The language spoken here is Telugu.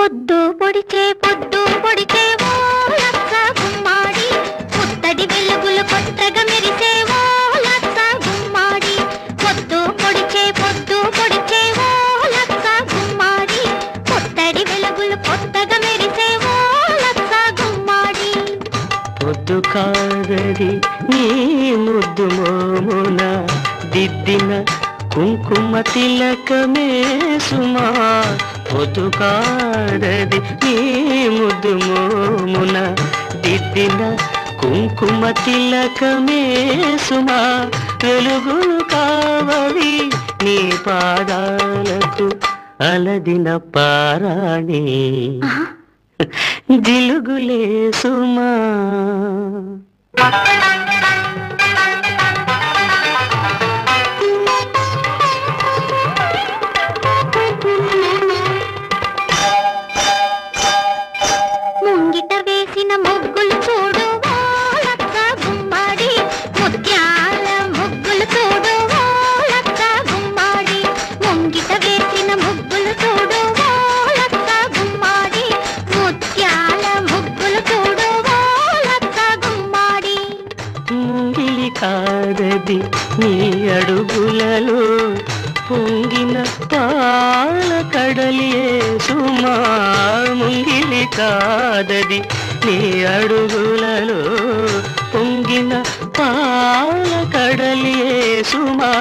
పొద్దు పొడిచే ఓ లచ్చ గుమ్మాడి, పుత్తడి వెలుగులు కొత్తగా మెరిసే ఓ లచ్చ గుమ్మాడి. పొద్దు పొడిచే ఓ లచ్చ గుమ్మాడి, పుత్తడి వెలుగులు కొత్తగా మెరిసే ఓ లచ్చ గుమ్మాడి. పొద్దు కాదది నీ ముద్దు మోమున దిద్దిన కుంకుమ తిలకమే సుమా. పొద్దు కాదది నీ ముద్దు మోమున దిద్దిన కుంకుమ తిలకమే సుమా. వెలుగులు కావవి నీ పాదాలకు అలదిన పారాణి జిలుగులే సుమా. ముంగిట వేసిన ముగ్గులు చూడు ఓ లచ్చ గుమ్మాడి, ముత్యాల ముగ్గులు చూడు ఓ లచ్చ గుమ్మాడి. ముంగిట వేసిన ముగ్గులు చూడు ఓ లచ్చ గుమ్మాడి, ముత్యాల ముగ్గులు చూడు ఓ లచ్చ గుమ్మాడి. ముంగిలి కాదది నీ అడుగులలో పొంగిన పాల కడలియే సుమా. ముంగిలి కాదది నీ అడుగులలో పొంగిన పాల కడలియే సుమా.